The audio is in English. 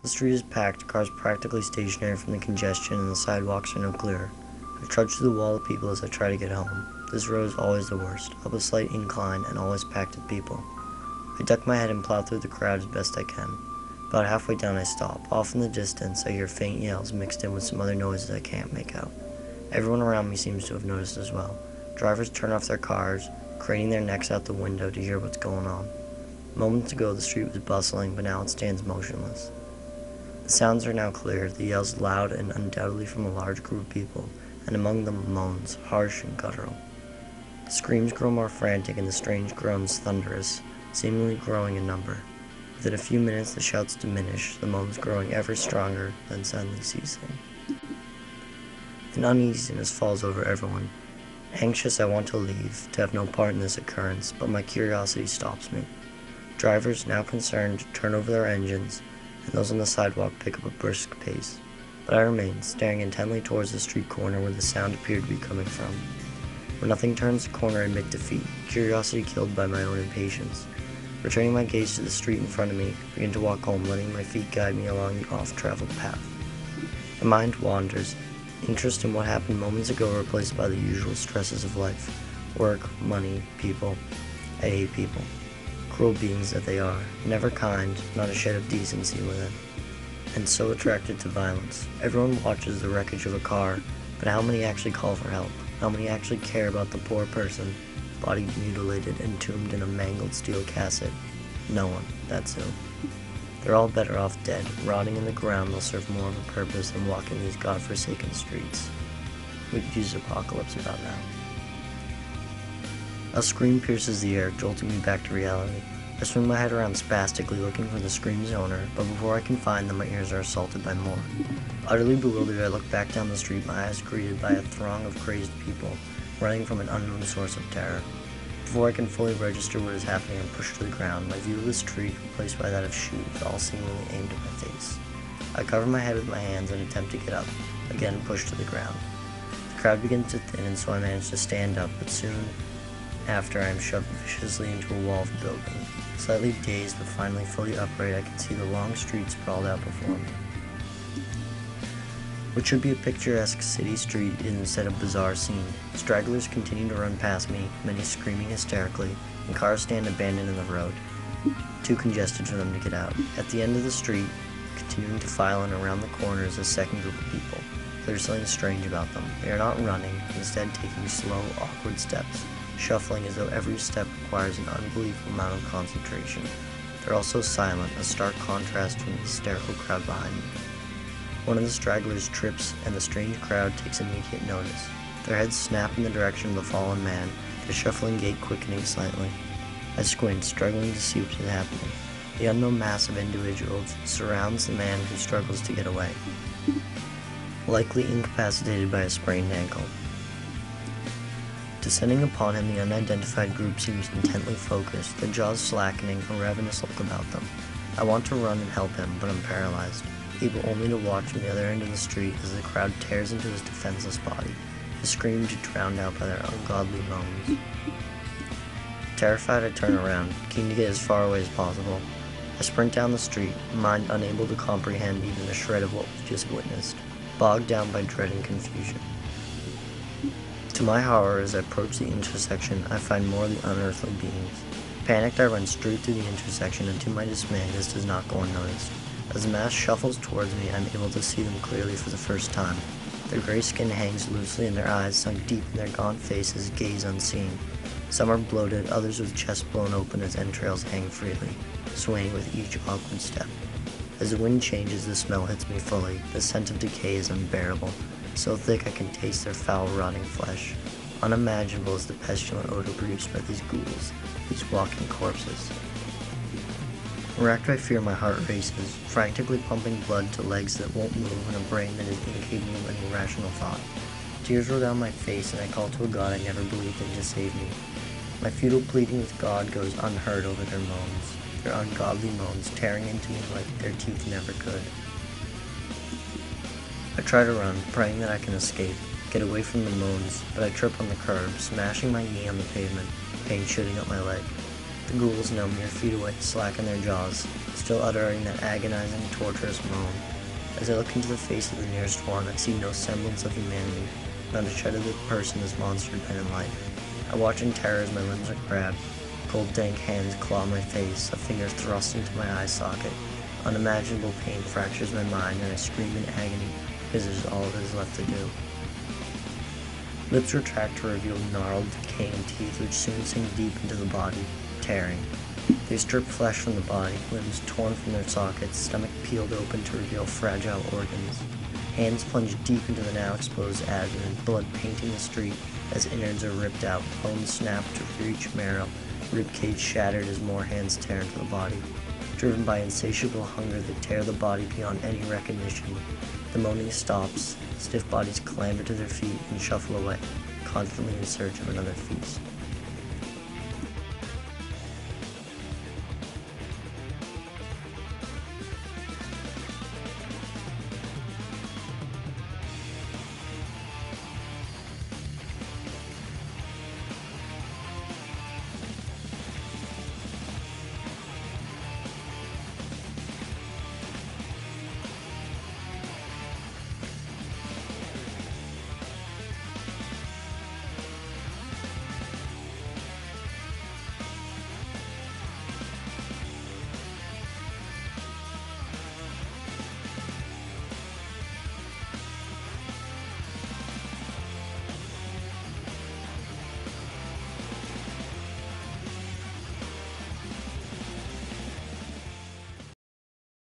The street is packed, cars practically stationary from the congestion, and the sidewalks are no clearer. I trudge through the wall of people as I try to get home. This road is always the worst, up a slight incline and always packed with people. I duck my head and plow through the crowd as best I can. About halfway down I stop. Off in the distance I hear faint yells mixed in with some other noises I can't make out. Everyone around me seems to have noticed as well. Drivers turn off their cars, craning their necks out the window to hear what's going on. Moments ago the street was bustling, but now it stands motionless. The sounds are now clear, the yells loud and undoubtedly from a large group of people, and among them moans, harsh and guttural. The screams grow more frantic and the strange groans thunderous, seemingly growing in number. Within a few minutes the shouts diminish, the moans growing ever stronger, then suddenly ceasing. An uneasiness falls over everyone. Anxious, I want to leave, to have no part in this occurrence, but my curiosity stops me. Drivers, now concerned, turn over their engines, and those on the sidewalk pick up a brisk pace. But I remain, staring intently towards the street corner where the sound appeared to be coming from. When nothing turns the corner, I admit defeat, curiosity killed by my own impatience. Returning my gaze to the street in front of me, I begin to walk home, letting my feet guide me along the oft-traveled path. My mind wanders, interest in what happened moments ago replaced by the usual stresses of life. Work, money, people. I hate people. Cruel beings that they are, never kind, not a shred of decency within, and so attracted to violence. Everyone watches the wreckage of a car, but how many actually call for help? How many actually care about the poor person, body mutilated, entombed in a mangled steel casket? No one, that's who. They're all better off dead. Rotting in the ground will serve more of a purpose than walking these godforsaken streets. We could use Apocalypse about now. A scream pierces the air, jolting me back to reality. I swing my head around spastically, looking for the scream's owner, but before I can find them, my ears are assaulted by more. Utterly bewildered, I look back down the street, my eyes greeted by a throng of crazed people, running from an unknown source of terror. Before I can fully register what is happening, I'm pushed to the ground, my view of the street replaced by that of shoes, all seemingly aimed at my face. I cover my head with my hands and attempt to get up, again pushed to the ground. The crowd begins to thin, and so I manage to stand up, but soon after I am shoved viciously into a wall of the building. Slightly dazed, but finally fully upright, I can see the long street sprawled out before me. What should be a picturesque city street is instead a bizarre scene. Stragglers continue to run past me, many screaming hysterically, and cars stand abandoned in the road, too congested for them to get out. At the end of the street, continuing to file in around the corner, is a second group of people. There's something strange about them. They are not running, instead taking slow, awkward steps, shuffling as though every step requires an unbelievable amount of concentration. They're also silent, a stark contrast from the hysterical crowd behind me. One of the stragglers trips, and the strange crowd takes immediate notice. Their heads snap in the direction of the fallen man, their shuffling gait quickening slightly. I squint, struggling to see what is happening. The unknown mass of individuals surrounds the man who struggles to get away, likely incapacitated by a sprained ankle. Descending upon him, the unidentified group seems intently focused, their jaws slackening, a ravenous look about them. I want to run and help him, but I'm paralyzed, able only to watch on the other end of the street as the crowd tears into his defenseless body, his screams drowned out by their ungodly moans. Terrified, I turn around, keen to get as far away as possible. I sprint down the street, mind unable to comprehend even a shred of what was just witnessed, bogged down by dread and confusion. To my horror, as I approach the intersection, I find more of the unearthly beings. Panicked, I run straight through the intersection, and to my dismay, this does not go unnoticed. As the mass shuffles towards me, I am able to see them clearly for the first time. Their gray skin hangs loosely, and their eyes, sunk deep in their gaunt faces, gaze unseen. Some are bloated, others with chests blown open as entrails hang freely, swaying with each awkward step. As the wind changes, the smell hits me fully. The scent of decay is unbearable, so thick I can taste their foul, rotting flesh. Unimaginable is the pestilent odor produced by these ghouls, these walking corpses. Racked by fear, my heart races, frantically pumping blood to legs that won't move and a brain that is incapable of any rational thought. Tears roll down my face, and I call to a God I never believed in to save me. My futile pleading with God goes unheard over their moans, their ungodly moans tearing into me like their teeth never could. I try to run, praying that I can escape, get away from the moans, but I trip on the curb, smashing my knee on the pavement, pain shooting up my leg. The ghouls, now mere feet away, slacken their jaws, still uttering that agonizing, torturous moan. As I look into the face of the nearest one, I see no semblance of humanity, not a shred of the person this monster had been in life. I watch in terror as my limbs are grabbed, cold dank hands claw my face, a finger thrust into my eye socket. Unimaginable pain fractures my mind, and I scream in agony, because it is all that is left to do. Lips retract to reveal gnarled, decaying teeth which soon sink deep into the body, tearing. They strip flesh from the body, limbs torn from their sockets, stomach peeled open to reveal fragile organs. Hands plunge deep into the now exposed abdomen, blood painting the street as innards are ripped out, bones snapped to reach marrow, ribcage shattered as more hands tear into the body. Driven by insatiable hunger that tear the body beyond any recognition, the moaning stops, stiff bodies clamber to their feet and shuffle away, constantly in search of another feast.